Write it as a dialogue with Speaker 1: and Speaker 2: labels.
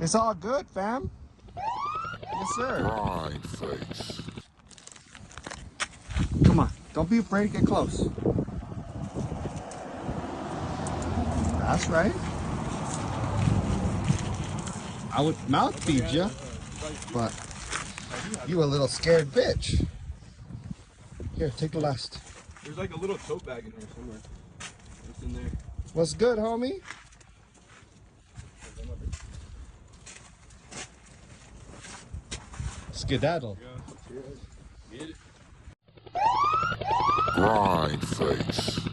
Speaker 1: It's all good, fam. Yes, sir.
Speaker 2: Grind face.
Speaker 1: Come on. Don't be afraid to get close. That's right. I would mouth feed you, but you a little scared bitch. Here, take the last.
Speaker 3: There's like a little tote bag in here somewhere. What's in there?
Speaker 1: What's good, homie? Skedaddle.
Speaker 3: Get it.
Speaker 2: Grind face.